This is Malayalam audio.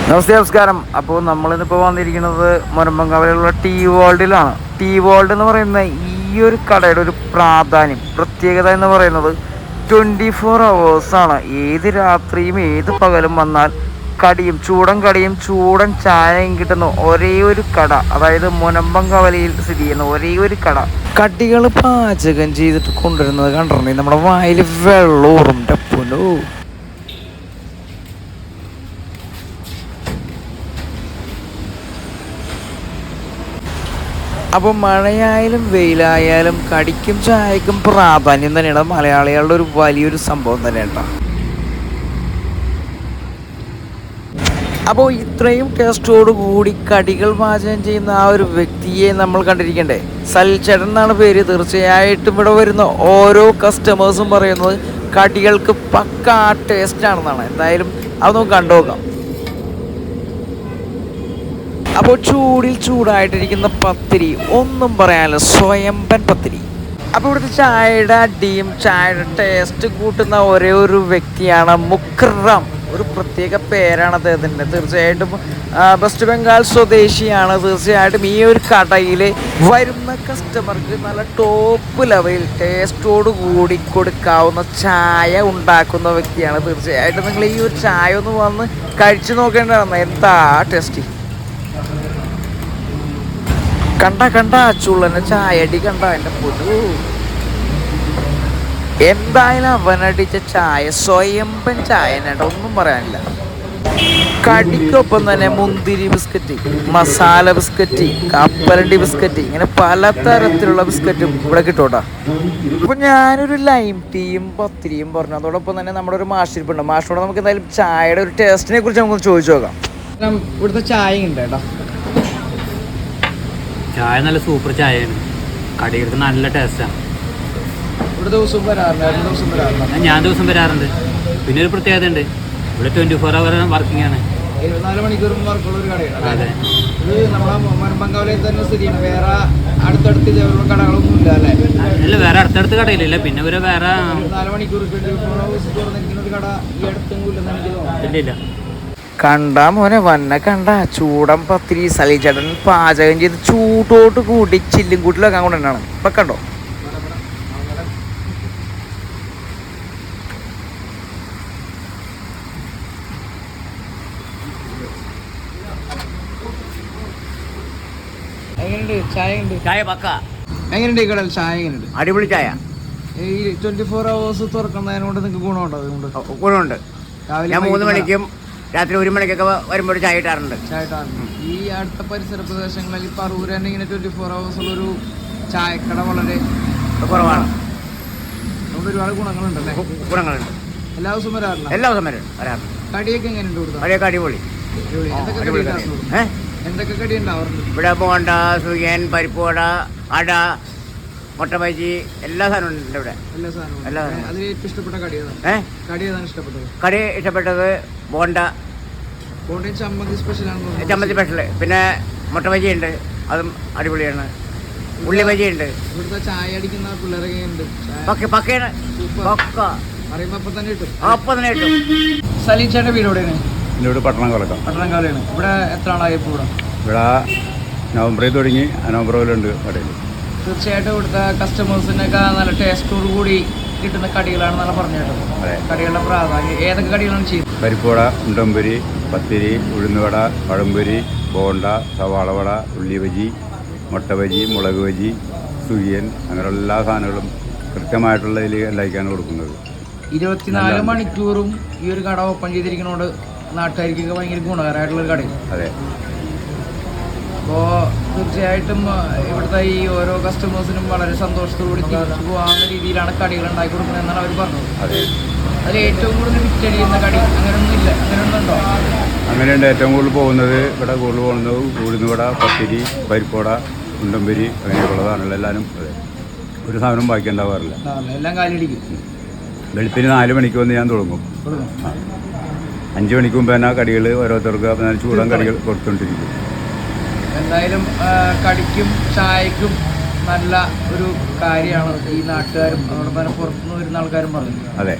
നമസ്കാരം. അപ്പോൾ നമ്മളിന്നിപ്പോൾ വന്നിരിക്കുന്നത് മുനമ്പൻകവലയിലുള്ള ടീ വേൾഡിലാണ്. ടീ വേൾഡ് എന്ന് പറയുന്ന ഈ ഒരു കടയുടെ ഒരു പ്രാധാന്യം, പ്രത്യേകത എന്ന് പറയുന്നത് 24 hours. ഏത് രാത്രിയും ഏത് പകലും വന്നാൽ കടിയും ചൂടൻ ചായയും കിട്ടുന്ന ഒരേ ഒരു കട, അതായത് മുനമ്പൻകവലയിൽ സ്ഥിതി ചെയ്യുന്ന ഒരേ ഒരു കട. കടികൾ പാചകം ചെയ്തിട്ട് കൊണ്ടുവരുന്നത് കണ്ടിട്ടുണ്ടെങ്കിൽ നമ്മുടെ വായിൽ വെള്ളൂറും ടപ്പുനോ. അപ്പോൾ മഴയായാലും വെയിലായാലും കടിക്കും ചായക്കും പ്രാധാന്യം തന്നെയാണ് മലയാളികളുടെ ഒരു വലിയൊരു സംഭവം തന്നെയാണ്. അപ്പോൾ ഇത്രയും ടേസ്റ്റോട് കൂടി കടികൾ പാചകം ചെയ്യുന്ന ആ ഒരു വ്യക്തിയെ നമ്മൾ കണ്ടിരിക്കണ്ടേ. സൽചേട്ടൻ എന്നാണ് പേര്. തീർച്ചയായിട്ടും ഇവിടെ വരുന്ന ഓരോ കസ്റ്റമേഴ്സും പറയുന്നത് കടികൾക്ക് പക്കാ ടേസ്റ്റാണെന്നാണ്. എന്തായാലും അത് നമുക്ക് കണ്ടുനോക്കാം. അപ്പോൾ ചൂടായിട്ടിരിക്കുന്ന പത്തിരി ഒന്നും പറയാനില്ല, സ്വയംഭൻ പത്തിരി. അപ്പോൾ ഇവിടുത്തെ ചായയുടെ അടിയും ചായയുടെ ടേസ്റ്റ് കൂട്ടുന്ന ഒരേ ഒരു വ്യക്തിയാണ് മുക്കറം. ഒരു പ്രത്യേക പേരാണ് അദ്ദേഹത്തിൻ്റെ. തീർച്ചയായിട്ടും വെസ്റ്റ് ബംഗാൾ സ്വദേശിയാണ്. തീർച്ചയായിട്ടും ഈ ഒരു കടയിൽ വരുന്ന കസ്റ്റമർക്ക് നല്ല ടോപ്പ് ലെവലിൽ ടേസ്റ്റോട് കൂടി കൊടുക്കാവുന്ന ചായ ഉണ്ടാക്കുന്ന വ്യക്തിയാണ്. തീർച്ചയായിട്ടും നിങ്ങൾ ഈ ഒരു ചായ ഒന്ന് വന്ന് കഴിച്ചു നോക്കേണ്ടതാണ്. എന്താ ടേസ്റ്റ്! കണ്ട ചുള്ളനെ ചായടി കണ്ട എൻ്റെ പൊന്നു. എന്തായാലും അവനടിച്ച ചായ സ്വയംഭൻ ചായ നേട്ട, ഒന്നും പറയാനില്ല. കടിക്കൊപ്പം തന്നെ മുന്തിരി ബിസ്ക്കറ്റ്, മസാല ബിസ്ക്കറ്റ്, കപ്പലണ്ടി ബിസ്ക്കറ്റ്, ഇങ്ങനെ പലതരത്തിലുള്ള ബിസ്ക്കറ്റും ഇവിടെ കിട്ടൂട്ടാ. അപ്പോൾ ഞാനൊരു ലൈം ടീയും പത്തിരിയും പറഞ്ഞു. അതോടൊപ്പം തന്നെ നമ്മുടെ ഒരു മാഷിരിപ്പുണ്ട്. മാഷിനോട് നമുക്ക് എന്തായാലും ചായയുടെ ഒരു ടേസ്റ്റിനെ കുറിച്ച് നമുക്കൊന്ന് ചോദിച്ചു നോക്കാം. ഇവിടുത്തെ ചായ ഉണ്ട് കേട്ടോ. ചായ നല്ല സൂപ്പർ ചായയാണ്. കടികൾക്ക് നല്ല ടേസ്റ്റാണ്. ഇവിടെ ദിവസം വരാറുണ്ട്. ഞാൻ ദിവസം വരാറുണ്ട്. പിന്നെ ഒരു പ്രത്യേകത ഉണ്ട്, ഇവിടെ 24 hour വർക്കിംഗ് ആണ്. 24 മണിക്കൂറും വർക്കുള്ള ഒരു കടയാണ്. അതെ, ഇത് നമ്മളെ മുനമ്പൻകവലയിൽ തന്നെ സ്ഥിതിയാണ്. വേറെ അടുത്തടുത്ത് ഇതേപോലുള്ള കടകളൊന്നും ഇല്ല അല്ലേ? അല്ല, വേറെ അടുത്തടുത്ത് കടയിലില്ല. പിന്നെ ഒരു വേറെ 4 മണിക്കൂർ 24 hours തുറന്നിരിക്കുന്ന ഒരു കട ഈ അടുത്തും ഇല്ലെന്ന് എനിക്ക് തോന്നുന്നു. ഇല്ല. കണ്ടാ മോനെ വന്ന കണ്ട ചൂടൻ പത്തിരി സലിച്ചേട്ടൻ പാചകം ചെയ്ത് ചൂട്ടോട്ട് കൂട്ടി ചില്ലും കൂട്ടിലൊക്കെ കൊണ്ടാണ്. ഇപ്പൊ കണ്ടോ? എങ്ങനെയുണ്ട് ചായ? ചായ പക്ക. എങ്ങനെയുണ്ട് ഈ കടൽ ചായ? എങ്ങനെയുണ്ട്? അടിപൊളി ചായ. ഈ 24 hours തുറക്കുന്നതിനോട് നിങ്ങൾക്ക് ഗുണമുണ്ടോ? അതുകൊണ്ട് ഗുണമുണ്ട്. ഞാൻ 3 മണിക്കും രാത്രി 1 മണിക്കൊക്കെ വരുമ്പോൾ ചായ ഇട്ടാറുണ്ട്. ഈ അടുത്ത പരിസര പ്രദേശങ്ങളിൽ ഇപ്പൊ അറൂര് തന്നെ ഇങ്ങനെ 24 hours ഉള്ളൊരു ചായക്കട വളരെ കുറവാണ്. അതുകൊണ്ട് ഒരുപാട് ഗുണങ്ങളുണ്ടല്ലേ? ഗുണങ്ങളുണ്ട്. എല്ലാ ദിവസവും വരാറില്ല? എല്ലാ ദിവസം വരാറുണ്ട്. കടിയൊക്കെ എങ്ങനെയുണ്ട് കൊടുത്തത്? കടിയൊക്കെ അടിപൊളി. എന്തൊക്കെ കടി ഉണ്ടാവാറുണ്ട് ഇവിടെ? ബോണ്ട, സുഖിയൻ, പരിപ്പ് വട, അട, മുട്ട ബജി, എല്ലാ സാധനവും ഉണ്ട് ഇവിടെ. എല്ലാ സാധനവും. അതിൽ ഏറ്റവും ഇഷ്ടപ്പെട്ട കടി ഏതാണ് ഇഷ്ടപ്പെട്ടത്? കടി ഇഷ്ടപ്പെട്ടത് ബോണ്ട. ബോണ്ടയും ചമ്മന്തി സ്പെഷ്യലാണ്. ചമ്മന്തി സ്പെഷ്യൽ. പിന്നെ മുട്ട ബജി ഉണ്ട്, അതും അടിപൊളിയാണ്. ഉള്ളി ബജി ഉണ്ട്. ഇവിടുത്തെ ചായ അടിക്കുന്ന പിള്ളേരൊക്കെ ഉണ്ട്. പക്കയാണ്. പക്ക അറിയുമ്പോ അപ്പൊ തന്നെ കിട്ടും. അപ്പം തന്നെ കിട്ടും. സലീം ചേട്ടൻ്റെ വീട് എവിടെയാണ്? എൻ്റെ വീട് പട്ടണംകാലക്കാം. പട്ടണംകാലയാണ്. ഇവിടെ എത്ര ആളായി ഇപ്പോൾ? ഇവിടെ നവംബറിൽ തുടങ്ങി നവംബർ മുതലുണ്ട് കടയിൽ. തീർച്ചയായിട്ടും ഇവിടുത്തെ കസ്റ്റമേഴ്സിനൊക്കെ നല്ല ടേസ്റ്റോട് കൂടി കിട്ടുന്ന കടികളാണ് നല്ല പറഞ്ഞു കേട്ടത്. കടികളുടെ പ്രാധാന്യം ഏതൊക്കെ കടികളാണ് ചെയ്യുന്നത്? പരിപ്പുവട, ഉണ്ടമ്പൊരി, പത്തിരി, ഉഴുന്നുവട, പഴംപൊരി, ബോണ്ട, സവാളവട, ഉള്ളി ബജി, മുട്ട ബജി, മുളക് ബജി, സുഖിയൻ, അങ്ങനെയുള്ള എല്ലാ സാധനങ്ങളും കൃത്യമായിട്ടുള്ളതിൽ എല്ലായിക്കാണ് കൊടുക്കുന്നത്. 24 മണിക്കൂറും ഈ ഒരു കട ഓപ്പൺ ചെയ്തിരിക്കുന്നതുകൊണ്ട് നാട്ടുകാർക്കൊക്കെ ഭയങ്കര ഗുണകരമായിട്ടുള്ളൊരു കടയും. അതെ. അപ്പോൾ തീർച്ചയായിട്ടും ഇവിടുത്തെ ഈ ഓരോ കസ്റ്റമേഴ്സിനും വളരെ സന്തോഷത്തോടുകൂടി തിരിച്ചു പോകാവുന്ന രീതിയിലാണ് കടികൾ ഉണ്ടാക്കി കൊടുക്കുന്നത് എന്നാണ് അവർ പറഞ്ഞത്. അതെ. അതിൽ ഏറ്റവും കൂടുതൽ വിറ്റഴിയുന്ന കടി അങ്ങനെയൊന്നും ഇല്ല? അങ്ങനെയൊന്നുണ്ടോ? അങ്ങനെയുണ്ട്. ഏറ്റവും കൂടുതൽ പോകുന്നത് ഇവിടെ കൂടുതൽ പോകുന്നത് ഉഴുന്നുവട, പത്തിരി, പരിപ്പുവട, ഉണ്ടമ്പൊരി, അങ്ങനെയുള്ള സാധനങ്ങളെല്ലാവരും. അതെ, ഒരു സാധനം ബാക്കി ഉണ്ടാവാറില്ല. എല്ലാം കാലിടിക്കും. വെളുപ്പിന് 4 മണിക്ക് വന്ന് ഞാൻ തുടങ്ങും. 5 മണിക്ക് മുമ്പ് തന്നെ കടികൾ ഓരോരുത്തർക്ക് ചൂടാൻ കടികൾ കൊടുത്തുകൊണ്ടിരിക്കും. എന്തായാലും കടിക്കും ചായക്കും നല്ല ഒരു കാര്യമാണ് ഈ നാട്ടുകാരും അതോടൊപ്പം പുറത്തുനിന്ന് വരുന്ന ആൾക്കാരും പറഞ്ഞു. അതെ.